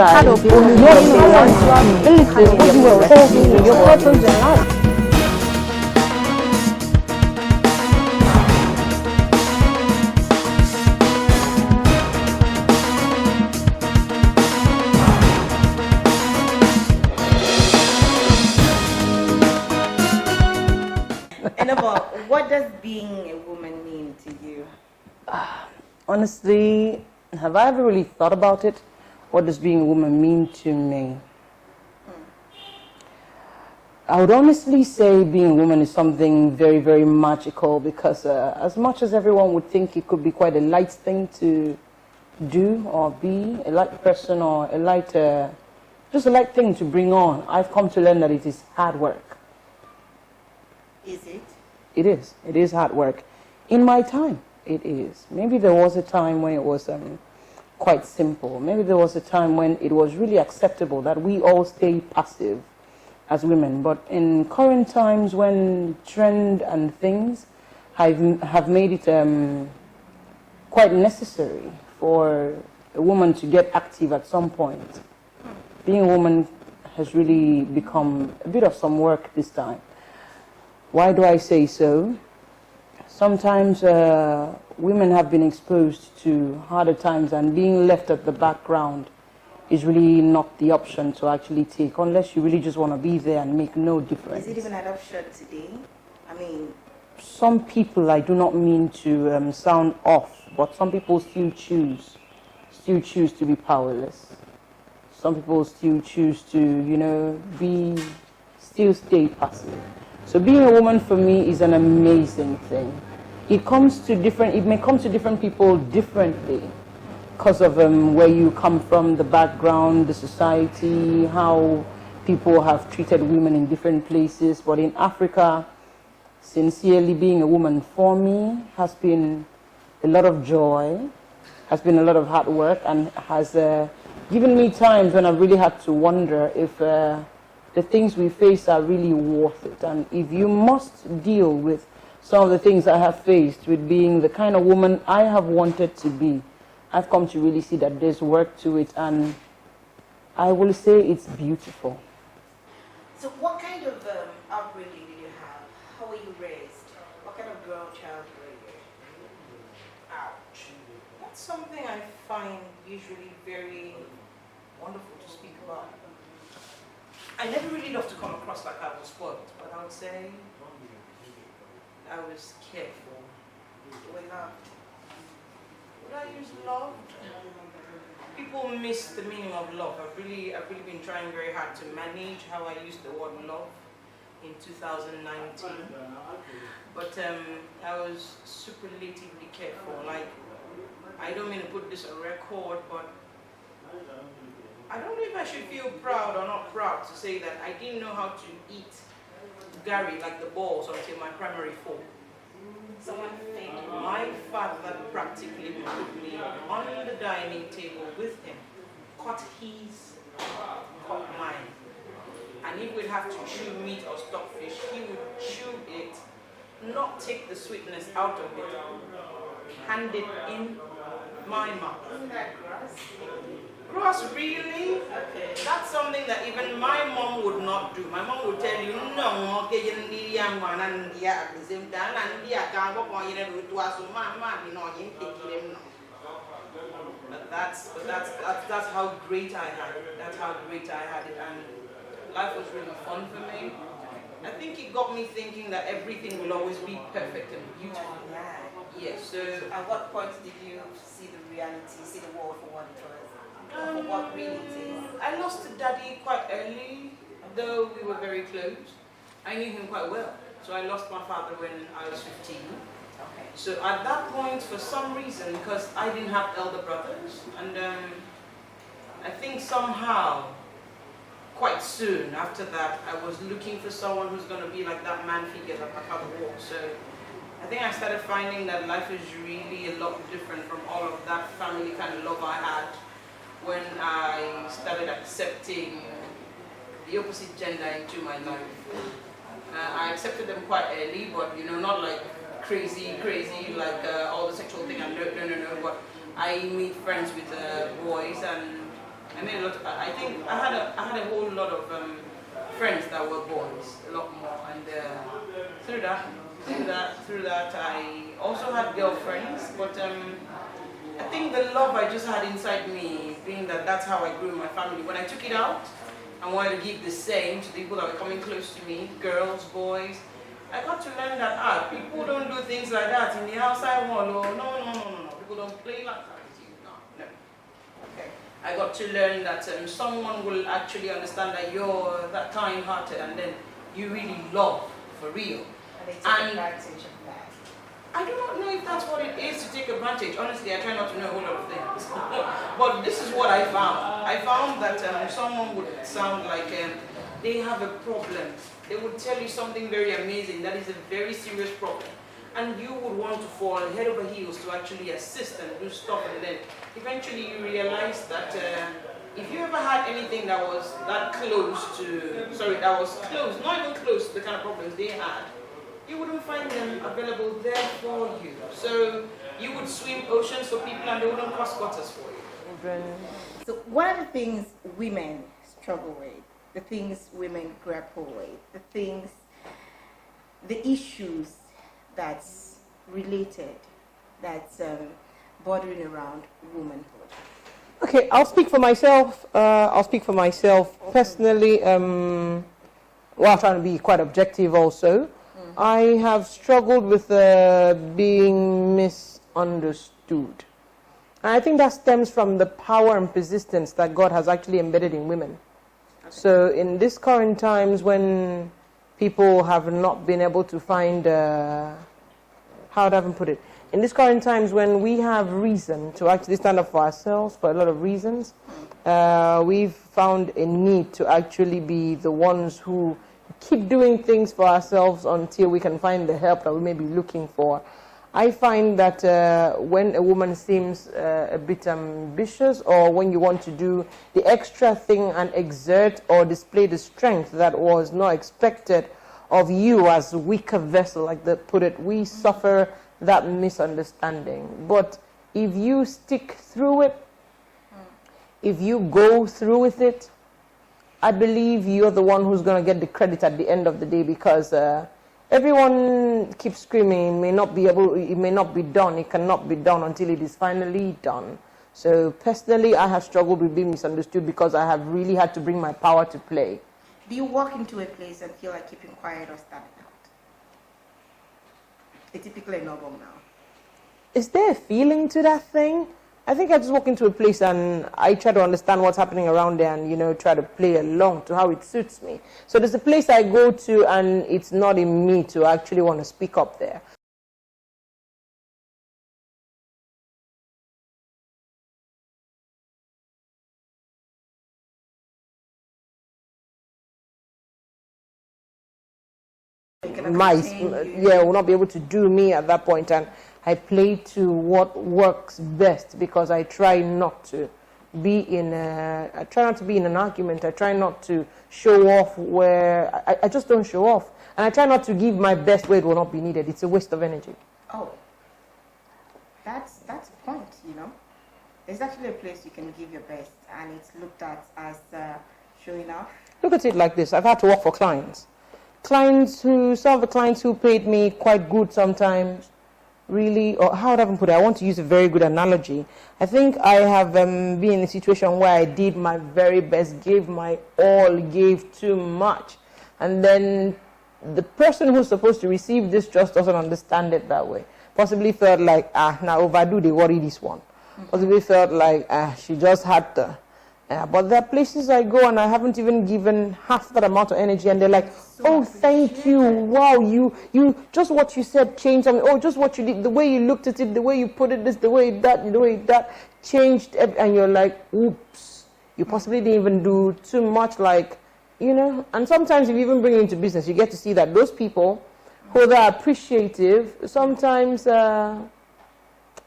part of your ability, what you were called to, your purpose in life. Enobong, what does being a woman mean to you? Honestly, have I ever really thought about it? What does being a woman mean to me? I would honestly say being a woman is something very, very magical because as much as everyone would think it could be quite a light thing to do or be, a light person or a light, just a light thing to bring on, I've come to learn that it is hard work. Is it? It is. It is hard work. In my time, it is. Maybe there was a time when it was quite simple. Maybe there was a time when it was really acceptable that we all stay passive as women. But in current times when trend and things have made it quite necessary for a woman to get active at some point, being a woman has really become a bit of some work this time. Why do I say so? Sometimes women have been exposed to harder times, and being left at the background is really not the option to actually take, unless you really just want to be there and make no difference. Is it even an option today? I mean, some people, I do not mean to sound off, but some people still choose to be powerless. Some people still choose to, still stay passive. So being a woman for me is an amazing thing. It may come to different people differently because of where you come from, the background, the society, how people have treated women in different places. But in Africa, sincerely, being a woman for me has been a lot of joy, has been a lot of hard work, and has given me times when I've really had to wonder if the things we face are really worth it. And if you must deal with some of the things I have faced with being the kind of woman I have wanted to be, I've come to really see that there's work to it, and I will say it's beautiful. So what kind of upbringing did you have? How were you raised? What kind of girl child were you? Ouch. That's something I find usually very wonderful to speak about. I never really loved to come across like I was spoiled, but I would say I was careful. We loved. Would I use love? People miss the meaning of love. I've really been trying very hard to manage how I use the word love in 2019. But I was superlatively careful. Like, I don't mean to put this on record, but I don't know if I should feel proud or not proud to say that I didn't know how to eat Gary like the balls until my primary 4. Someone think my father practically put me on the dining table with him, cut his, cut mine. And if we'd have to chew meat or stockfish, he would chew it, not take the sweetness out of it, hand it in my mouth. Isn't that gross? Gross, really? Okay. That's something that even my mom would not do. My mom would tell you, no, okay, you need young one and the at the same time, and the can't walk on you to us, man, you know, you take them. But that's how great I had it. That's how great I had it, and life was really fun for me. I think it got me thinking that everything will always be perfect and beautiful. Yeah. Yes. So at what point did you see the reality, see the world for what it was? What really it is? I lost Daddy quite early, though we were very close. I knew him quite well. So I lost my father when I was 15. Okay. So at that point, for some reason, because I didn't have elder brothers, and I think somehow, quite soon after that, I was looking for someone who's going to be like that man figure that my father was. So I think I started finding that life is really a lot different from all of that family kind of love I had when I started accepting the opposite gender into my life. I accepted them quite early, but not like crazy, like all the sexual thing. No. But I made friends with boys, and I made a lot. I think I had a whole lot of friends that were boys, a lot more, and through that, I also had girlfriends. But I think the love I just had inside me, being that that's how I grew in my family. When I took it out, I wanted to give the same to the people that were coming close to me, girls, boys. I got to learn that people don't do things like that in the outside world. Oh, no. People don't play like that with you. No. Okay. I got to learn that someone will actually understand that you're that kind-hearted, and then you really love for real. And they take advantage of that. I do not know if that's what it is to take advantage. Honestly, I try not to know a whole lot of things. But this is what I found. I found that someone would sound like they have a problem. They would tell you something very amazing that is a very serious problem. And you would want to fall head over heels to actually assist and do stuff. And then eventually you realize that if you ever had anything that was that close to, that was close, not even close to the kind of problems they had, you wouldn't find them available there for you. So you would swim oceans for people and they wouldn't cross waters for you. So one of the things women struggle with, the things women grapple with, the issues that's related, that's bordering around womanhood. Okay, I'll speak for myself. Personally, while trying to be quite objective also, I have struggled with being misunderstood. And I think that stems from the power and persistence that God has actually embedded in women. Okay. So in these current times when people have not been able to find, how do I even put it? In these current times when we have reason to actually stand up for ourselves for a lot of reasons, we've found a need to actually be the ones who keep doing things for ourselves until we can find the help that we may be looking for. I find that when a woman seems a bit ambitious, or when you want to do the extra thing and exert or display the strength that was not expected of you as a weaker vessel, like they put it, we suffer that misunderstanding. But if you stick through it, if you go through with it, I believe you're the one who's going to get the credit at the end of the day, because everyone keeps screaming, it may not be done, it cannot be done until it is finally done. So personally, I have struggled with being misunderstood because I have really had to bring my power to play. Do you walk into a place and feel like keeping quiet or standing out? A typical Enobong now. Is there a feeling to that thing? I think I just walk into a place and I try to understand what's happening around there and, try to play along to how it suits me. So there's a place I go to and it's not in me to actually want to speak up there. Will not be able to do me at that point, and I play to what works best, because I try not to be in an argument. I try not to show off where I just don't show off, and I try not to give my best where it will not be needed. It's a waste of energy. Oh, that's a point. There's actually a place you can give your best, and it's looked at as showing off. Look at it like this: I've had to work for clients. Some of the clients who paid me quite good sometimes, really, or how would I even put it? I want to use a very good analogy. I think I have been in a situation where I did my very best, gave my all, gave too much. And then the person who's supposed to receive this just doesn't understand it that way. Possibly felt like, now overdo, they worry this one. Possibly felt like, she just had to. But there are places I go and I haven't even given half that amount of energy, and they're like, oh, thank you, wow, you just what you said changed something. Oh, just what you did, the way you looked at it, the way you put it, the way that changed, and you're like, oops, you possibly didn't even do too much, and sometimes if you even bring it into business, you get to see that those people who are appreciative, sometimes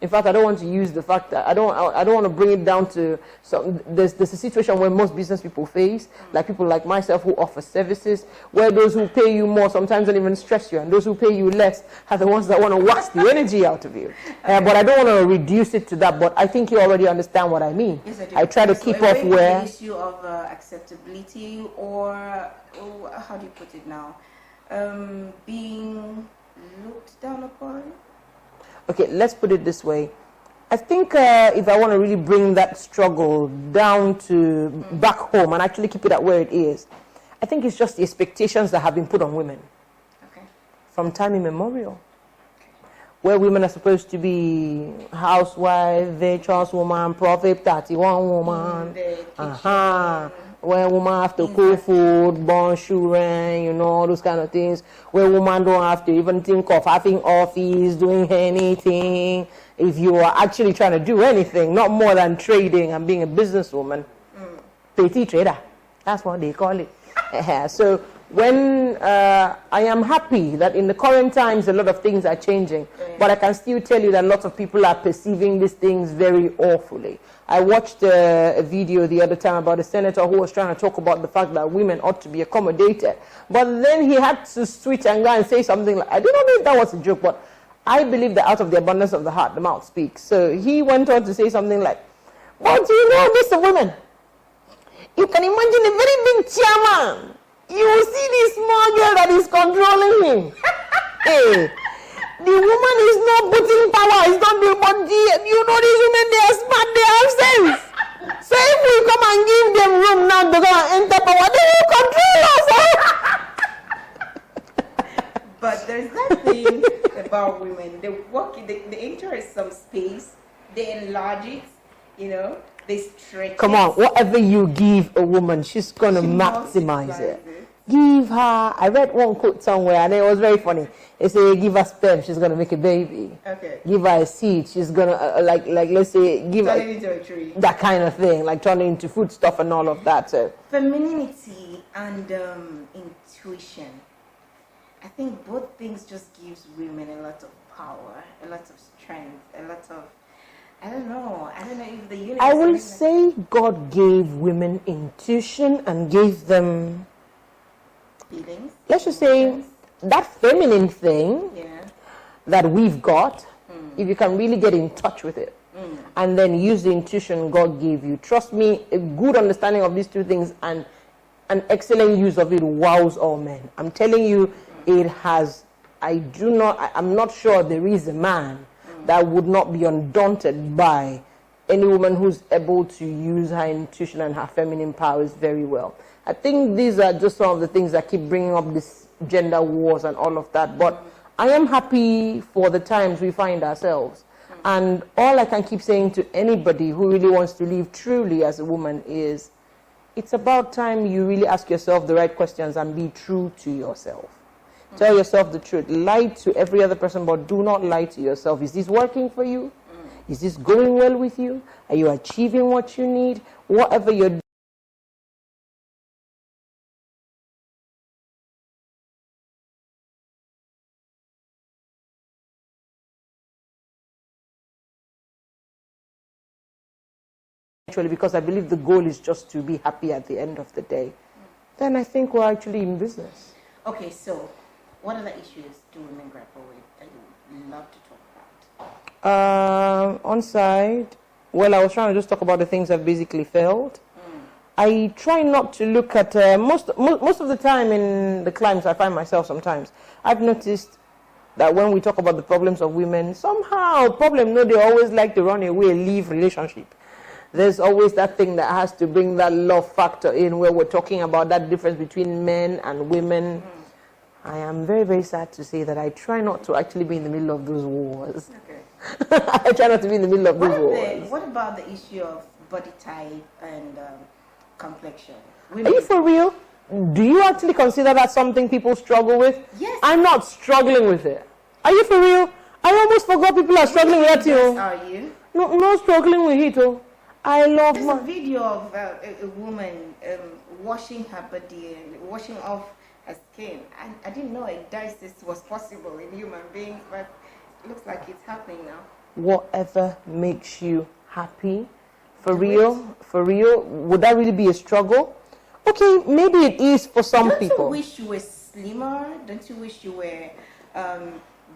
In fact, I don't want to use the fact that I don't want to bring it down to some. There's a situation where most business people face, like people like myself who offer services, where those who pay you more sometimes don't even stress you, and those who pay you less are the ones that want to wax the energy out of you. But I don't want to reduce it to that. But I think you already understand what I mean. Yes, I do. I try to keep off where the issue of acceptability, or how do you put it now, being looked down upon. Okay, let's put it this way. I think if I want to really bring that struggle down to back home and actually keep it at where it is, I think it's just the expectations that have been put on women from time immemorial, where women are supposed to be housewife, virtuous woman, prophet, 31 woman, where women have to cook food, born children, you know, all those kind of things, where women don't have to even think of having office, doing anything, if you are actually trying to do anything, not more than trading and being a businesswoman. Petit trader, that's what they call it. So when I am happy that in the current times a lot of things are changing, but I can still tell you that lots of people are perceiving these things very awfully. I watched a video the other time about a senator who was trying to talk about the fact that women ought to be accommodated. But then he had to switch and go and say something like, I do not know if that was a joke, but I believe that out of the abundance of the heart, the mouth speaks. So he went on to say something like, but you know, Mr. Women, you can imagine a very big chairman. You will see this small girl that is controlling him. Hey. The woman is not putting power, it's not the body. You know these women, they are smart, they have sense. So if we come and give them room now to go and enter power, they will control us. But there's that thing about women. They work, they enter some space, they enlarge it, you know, they stretch Come on, whatever you give a woman, she's going to maximize it. Give her, I read one quote somewhere and it was very funny. They say, give her sperm, she's going to make a baby. Okay. Give her a seed, she's going to, like let's say, give turn her it into a tree. That kind of thing, like turning into food stuff and all of that. So. Femininity and intuition. I think both things just gives women a lot of power, a lot of strength, a lot of, I don't know if the universe... I will say God gave women intuition and gave them... feelings. Let's just say that feminine thing that we've got, if you can really get in touch with it and then use the intuition God gave you, trust me, a good understanding of these two things and an excellent use of it wows all men. I'm telling you, it has, I'm not sure there is a man that would not be undaunted by any woman who's able to use her intuition and her feminine powers very well. I think these are just some of the things that keep bringing up this gender wars and all of that. But I am happy for the times we find ourselves. And all I can keep saying to anybody who really wants to live truly as a woman is, it's about time you really ask yourself the right questions and be true to yourself. Tell yourself the truth. Lie to every other person, but do not lie to yourself. Is this working for you? Is this going well with you? Are you achieving what you need? Whatever you're doing. Because I believe the goal is just to be happy at the end of the day, then I think we're actually in business. Okay, so what other issues do women grapple with that you love to talk about? On side, well, I was trying to just talk about the things I've basically failed. I try not to look at, most of the time in the climbs I find myself sometimes, I've noticed that when we talk about the problems of women, somehow they always like to run away, leave relationship. There's always that thing that has to bring that love factor in where we're talking about that difference between men and women. I am very, very sad to say that I try not to actually be in the middle of those wars. Okay. I try not to be in the middle of those wars. What about the issue of body type and complexion? Are you for real? Do you actually consider that something people struggle with? Yes. I'm not struggling with it. Are you for real? I almost forgot people are struggling with that too. Are you? No, not struggling with it too. I love There's a video of a woman washing her body and washing off her skin. I didn't know a dialysis was possible in human beings, but it looks like it's happening now. whatever makes you happy. For real, would that really be a struggle? Okay, maybe it is for some people. Don't you wish you were slimmer? Don't you wish you were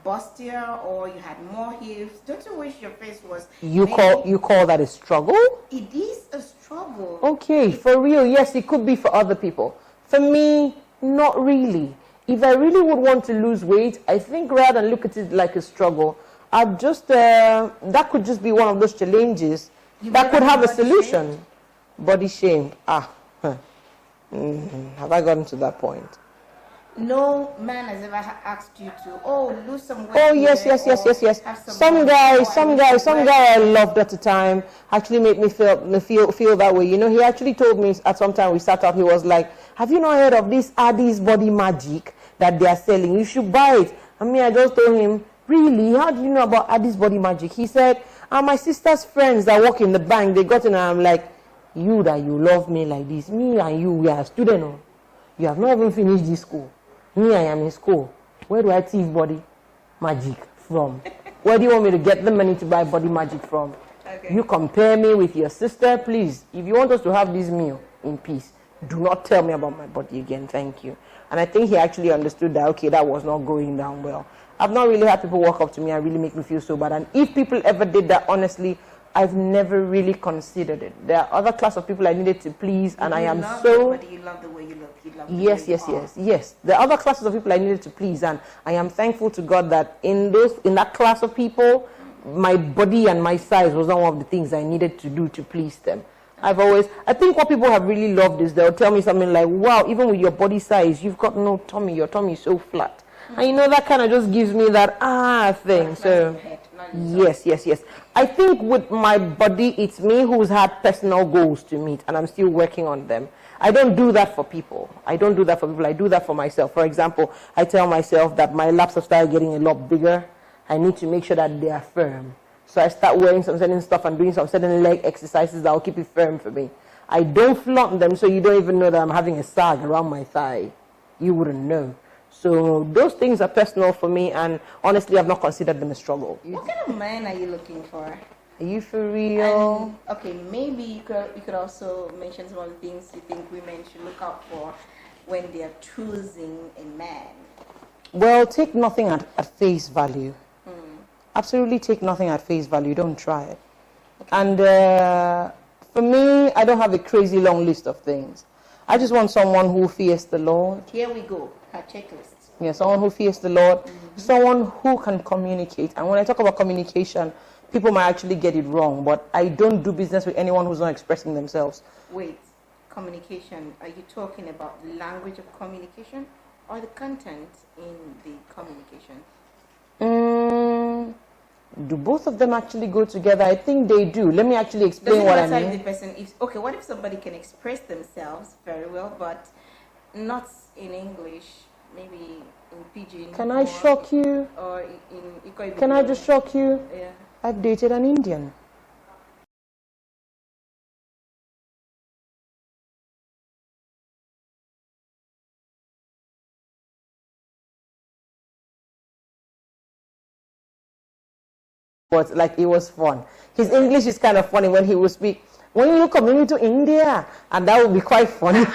bustier, or you had more hips? Don't you wish your face was... You call that a struggle? It is a struggle. Okay, for real, yes, it could be for other people. For me, not really. If I really would want to lose weight, I think rather than look at it like a struggle, I'd just, that could just be one of those challenges that could have a solution. Body shame. Have I gotten to that point? No man has ever asked you to, lose some weight. Oh, yes. Some guy I loved at the time actually made me feel that way. You know, he actually told me at some time we sat up, he was like, have you not heard of this Addis Body Magic that they are selling? You should buy it. I just told him, really? How do you know about Addis Body Magic? He said, my sister's friends that work in the bank, they got in, and I'm like, you love me like this. Me and you, we are students. No? You have not even finished this school. Me, I am in school. Where do I thief body magic from? Where do you want me to get the money to buy body magic from? Okay. You compare me with your sister, please. If you want us to have this meal in peace, do not tell me about my body again. Thank you. And I think he actually understood that, okay, that was not going down well. I've not really had people walk up to me and really make me feel so bad. And if people ever did that, honestly, I've never really considered it. There are other class of people I needed to please, and I am so... But you love the way you look. You love Yes. There are other classes of people I needed to please, and I am thankful to God that in that class of people, my body and my size was not one of the things I needed to do to please them. I think what people have really loved is they'll tell me something like, wow, even with your body size, you've got no tummy. Your tummy is so flat. And you know, that kind of just gives me that thing. So yes. I think with my body, it's me who's had personal goals to meet, and I'm still working on them. I don't do that for people. I do that for myself. For example, I tell myself that my laps have started getting a lot bigger. I need to make sure that they are firm. So I start wearing some certain stuff and doing some certain leg exercises that will keep it firm for me. I don't flaunt them, so you don't even know that I'm having a sag around my thigh. You wouldn't know. So those things are personal for me, and honestly, I've not considered them a struggle. What kind of man are you looking for? Are you for real? And, okay, maybe you could also mention some of the things you think women should look out for when they are choosing a man. Well, take nothing at face value. Absolutely take nothing at face value. Don't try it. Okay. And for me, I don't have a crazy long list of things. I just want someone who fears the Lord. Here we go, her checklist. Yeah, someone who fears the Lord, someone who can communicate. And when I talk about communication, people might actually get it wrong, but I don't do business with anyone who's not expressing themselves. Wait, communication, are you talking about the language of communication or the content in the communication? Do both of them actually go together? I think they do. Let me actually explain what I mean. The person is, okay, what if somebody can express themselves very well, but not in English, maybe in Pidgin? Can I shock you? Or in Ikoyi? Can I just shock you? Yeah. I've dated an Indian. But like, it was fun. His English is kind of funny when he would speak. When you coming to India, and that would be quite funny.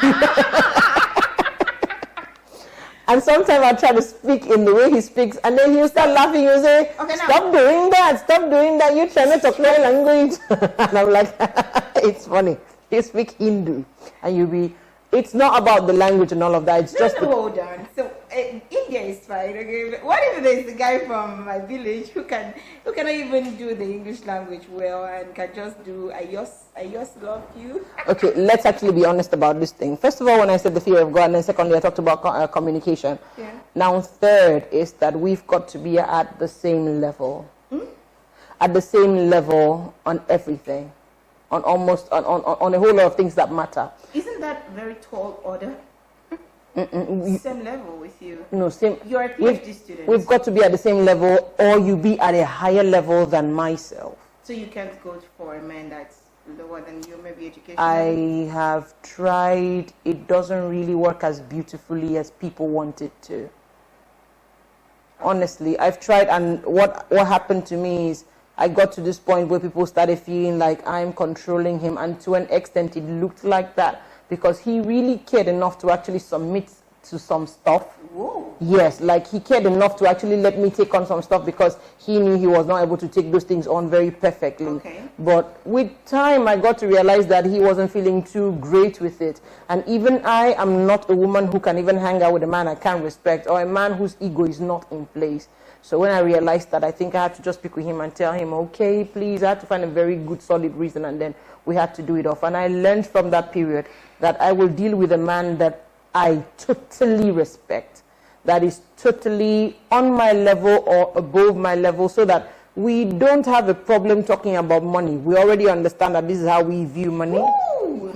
And sometimes I try to speak in the way he speaks, and then he'll start laughing. He'll say, okay, stop doing that, you're trying to talk my language. And I'm like, it's funny. You speak Hindu, and you'll be, it's not about the language and all of that. It's just... hold on. So India is fine, okay? What if there's a guy from my village who cannot even do the English language well and can just do, I just love you? Okay, let's actually be honest about this thing. First of all, when I said the fear of God, and then secondly, I talked about communication. Yeah. Now, third is that we've got to be at the same level. At the same level on everything. On a whole lot of things that matter. Isn't that very tall order? Same level with you. No, same. You're a PhD student. We've got to be at the same level, or you be at a higher level than myself. So you can't go for a man that's lower than you, maybe education? I have tried. It doesn't really work as beautifully as people want it to. Honestly, I've tried, and what happened to me is I got to this point where people started feeling like I'm controlling him, and to an extent it looked like that because he really cared enough to actually submit to some stuff. Whoa. Yes, like he cared enough to actually let me take on some stuff because he knew he was not able to take those things on very perfectly. Okay. But with time, I got to realize that he wasn't feeling too great with it. And even I am not a woman who can even hang out with a man I can't respect or a man whose ego is not in place. So when I realized that, I think I had to just speak with him and tell him, okay, please, I had to find a very good, solid reason, and then we had to do it off. And I learned from that period that I will deal with a man that I totally respect, that is totally on my level or above my level, so that we don't have a problem talking about money. We already understand that this is how we view money. Ooh.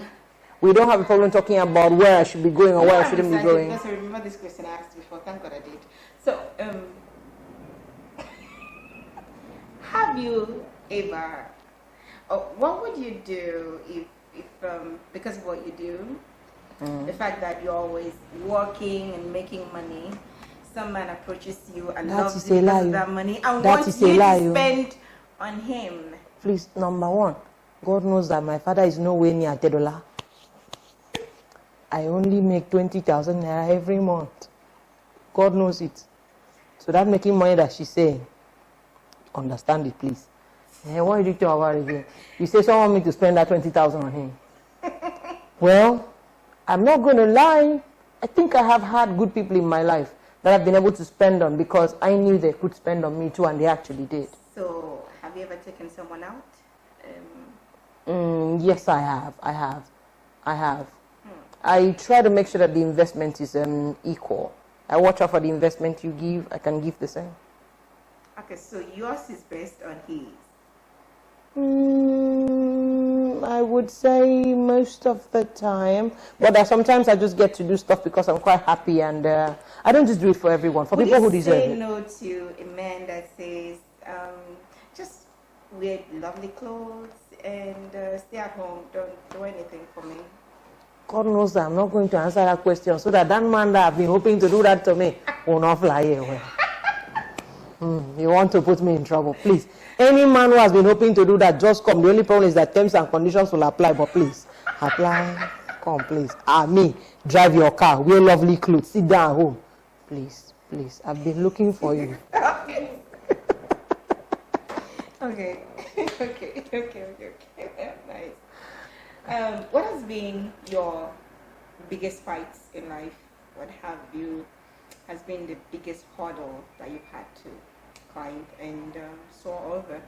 We don't have a problem talking about where I should be going or where I shouldn't be going. Because I remember this question I asked before. Thank God I did. So, have you ever, what would you do if because of what you do, the fact that you're always working and making money, some man approaches you and loves you because of that money and wants you to spend on him? Please, number one, God knows that my father is nowhere near $10. I only make 20,000 naira every month. God knows it. So that making money that she's saying, understand it, please. What did you talk about again? You say someone want me to spend that 20,000 on him. Well, I'm not going to lie. I think I have had good people in my life that I've been able to spend on because I knew they could spend on me too, and they actually did. So, have you ever taken someone out? Yes, I have. I try to make sure that the investment is equal. I watch out for the investment you give. I can give the same. Okay, so yours is based on his. I would say most of the time, but sometimes I just get to do stuff because I'm quite happy, and I don't just do it for everyone. For people who deserve it. Would you say no to a man that says, just wear lovely clothes and stay at home, don't do anything for me? God knows that I'm not going to answer that question, so that man that I've been hoping to do that to me will not fly away. You want to put me in trouble, please. Any man who has been hoping to do that, just come. The only problem is that terms and conditions will apply, but please, apply. Come, please. Me, drive your car, wear lovely clothes, sit down at home. Please, please, I've been looking for you. Okay. Nice. What has been your biggest fights in life? What has been the biggest hurdle that you've had to climb and soar over?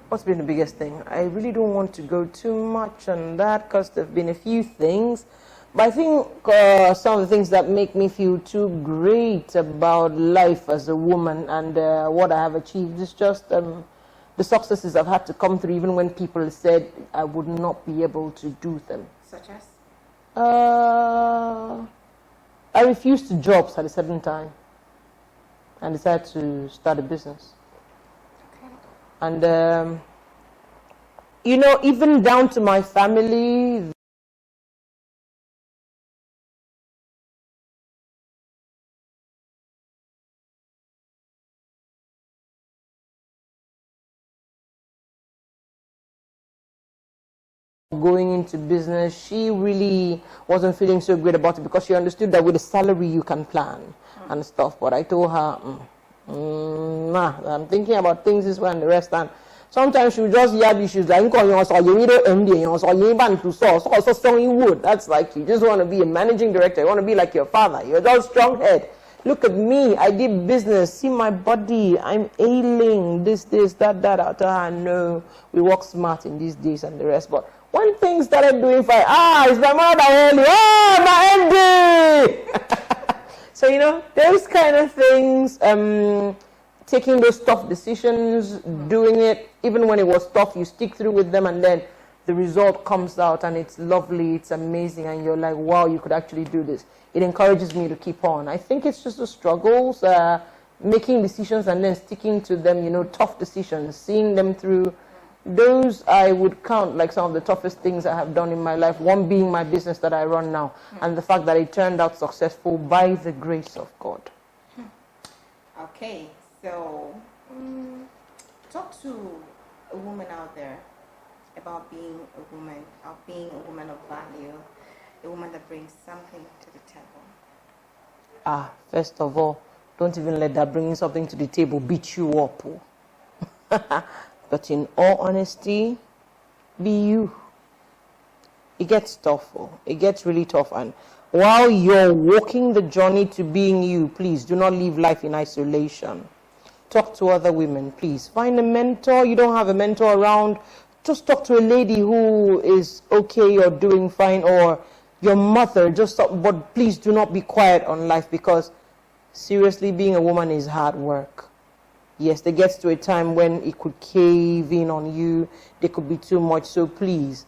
What's been the biggest thing? I really don't want to go too much on that because there have been a few things. But I think some of the things that make me feel too great about life as a woman and what I have achieved is just the successes I've had to come through, even when people said I would not be able to do them. Such as? I refused to jobs at a certain time and decided to start a business. Okay. And, even down to my family, going into business, she really wasn't feeling so great about it because she understood that with a salary you can plan and stuff. But I told her, nah, I'm thinking about things this way and the rest. And sometimes she would just yab issues like, that's like, you just want to be a managing director, you want to be like your father, you're just strong head. Look at me, I did business, see my body, I'm ailing, this, that. I tell her, no, we work smart in these days and the rest. But when things started doing fine, it's my mother only, my MD! So, those kind of things, taking those tough decisions, doing it, even when it was tough, you stick through with them, and then the result comes out and it's lovely, it's amazing, and you're like, wow, you could actually do this. It encourages me to keep on. I think it's just the struggles, making decisions and then sticking to them, tough decisions, seeing them through. Those I would count like some of the toughest things I have done in my life, one being my business that I run now, and the fact that it turned out successful by the grace of God. Okay, So, talk to a woman out there about being a woman, of value, a woman that brings something to the table. First of all, don't even let that bringing something to the table beat you up. But in all honesty, be you. It gets tough. It gets really tough. And while you're walking the journey to being you, please do not live life in isolation. Talk to other women, please. Find a mentor. You don't have a mentor around, just talk to a lady who is okay or doing fine, or your mother. Just talk, but please do not be quiet on life, because seriously, being a woman is hard work. Yes, there gets to a time when it could cave in on you. There could be too much. So please,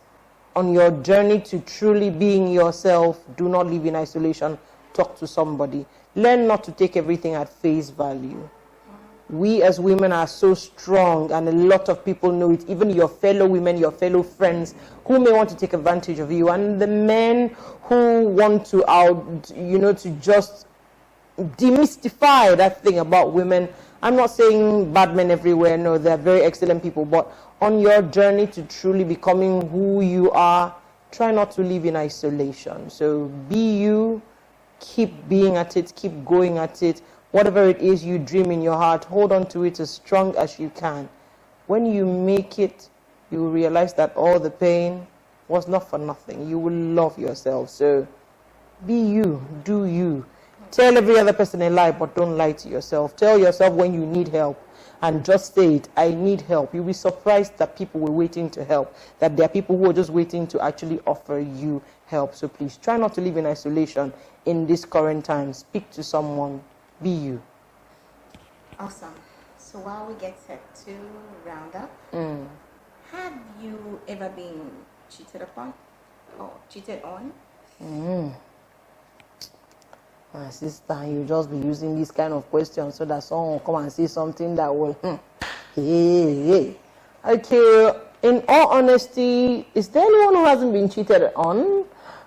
on your journey to truly being yourself, do not live in isolation. Talk to somebody. Learn not to take everything at face value. We as women are so strong, and a lot of people know it. Even your fellow women, your fellow friends, who may want to take advantage of you, and the men who want to to just demystify that thing about women. I'm not saying bad men everywhere. No, they're very excellent people. But on your journey to truly becoming who you are, try not to live in isolation. So be you. Keep being at it. Keep going at it. Whatever it is you dream in your heart, hold on to it as strong as you can. When you make it, you will realize that all the pain was not for nothing. You will love yourself. So be you. Do you. Tell every other person a lie, but don't lie to yourself. Tell yourself when you need help, and just say it, I need help. You'll be surprised that people were waiting to help, that there are people who are just waiting to actually offer you help. So please, try not to live in isolation in this current time. Speak to someone. Be you. Awesome. So while we get set to round up, have you ever been cheated upon or cheated on? My sister, you just be using this kind of question so that someone will come and say something that will, Okay, in all honesty, is there anyone who hasn't been cheated on?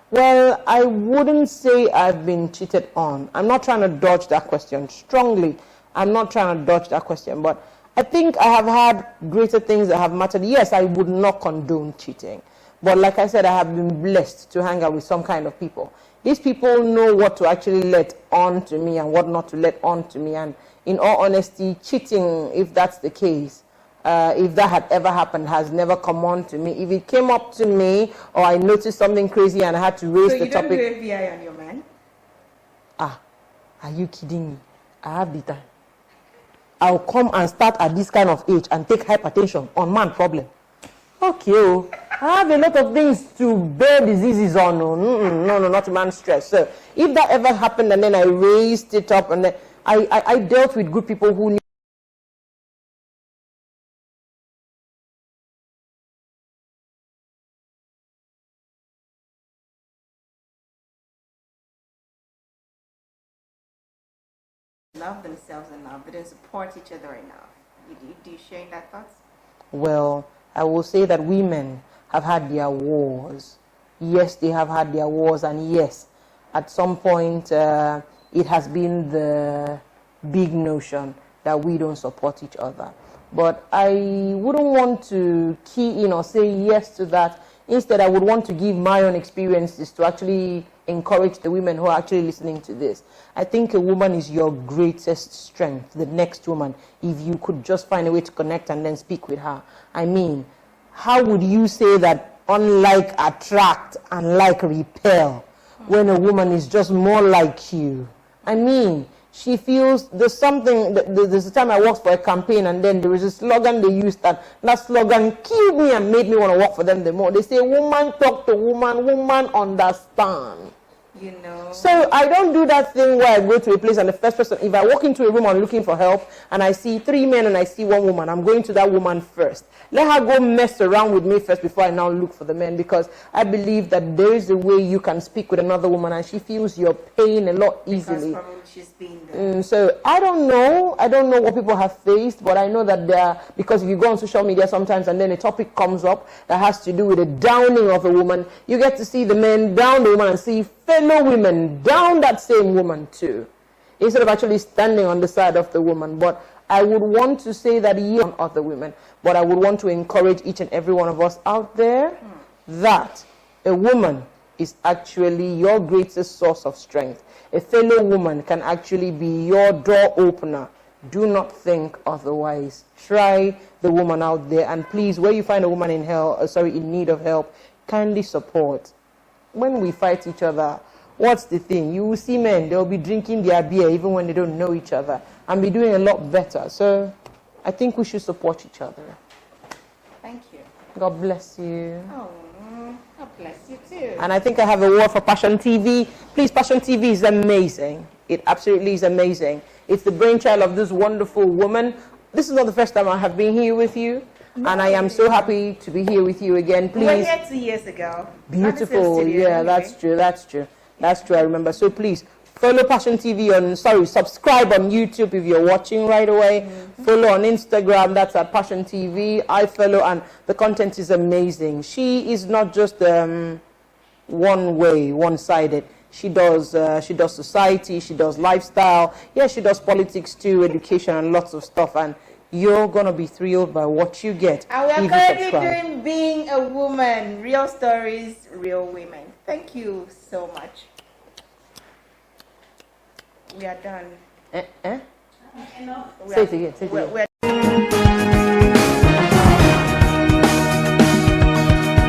Well, I wouldn't say I've been cheated on. I'm not trying to dodge that question strongly. I'm not trying to dodge that question, but I think I have had greater things that have mattered. Yes, I would not condone cheating. But like I said, I have been blessed to hang out with some kind of people. These people know what to actually let on to me and what not to let on to me. And in all honesty, cheating, if that's the case, if that had ever happened, has never come on to me. If it came up to me, or I noticed something crazy and I had to raise the topic. So you don't do FBI on your man? Are you kidding me? I have the time. I'll come and start at this kind of age and take hypertension on man problem. Okay, I have a lot of things to bear diseases on. No, not man stress. So if that ever happened and then I raised it up and then I dealt with good people who knew. Love themselves enough, they don't support each other enough. Do you share that thoughts? Well, I will say that women have had their wars. Yes, they have had their wars, and yes, at some point it has been the big notion that we don't support each other. But I wouldn't want to key in or say yes to that. Instead, I would want to give my own experiences to actually encourage the women who are actually listening to this. I think a woman is your greatest strength, the next woman, if you could just find a way to connect and then speak with her. I mean, how would you say that unlike attract and like repel when a woman is just more like you? I mean, she feels there's something, there's a time I worked for a campaign and then there was a slogan they used that slogan killed me and made me want to work for them the more. They say, woman talk to woman, woman understand. You know. So I don't do that thing where I go to a place and the first person, if I walk into a room and looking for help and I see 3 men and I see 1 woman, I'm going to that woman first. Let her go mess around with me first before I now look for the men, because I believe that there is a way you can speak with another woman and she feels your pain a lot easily. Because probably she's been there. So I don't know what people have faced, but I know that because if you go on social media sometimes and then a topic comes up that has to do with the downing of a woman, you get to see the men down the woman and see fellow women down that same woman too. instead of actually standing on the side of the woman. But I would want to say that you on other women, but I would want to encourage each and every one of us out there that a woman is actually your greatest source of strength. A fellow woman can actually be your door opener. Do not think otherwise. Try the woman out there, and please, where you find a woman in in need of help, kindly support. When we fight each other, what's the thing? You will see men, they'll be drinking their beer even when they don't know each other, and be doing a lot better. So I think we should support each other. Thank you. God bless you. Oh, God bless you too. And I think I have a word for Passion TV. Please, Passion TV is amazing. It absolutely is amazing. It's the brainchild of this wonderful woman. This is not the first time I have been here with you. And I am so happy to be here with you again. Please. We were here 2 years ago. Beautiful. Yeah, that's true. That's true. That's true. I remember. So please follow Passion TV subscribe on YouTube if you're watching right away. Follow on Instagram. That's at Passion TV. I follow, and the content is amazing. She is not just one way, one-sided. She does society. She does lifestyle. Yeah, she does politics too, education, and lots of stuff. And you're gonna be thrilled by what you get. And we are currently doing Being a Woman, real stories, real women. Thank you so much. We are done. Say it again. Say it again.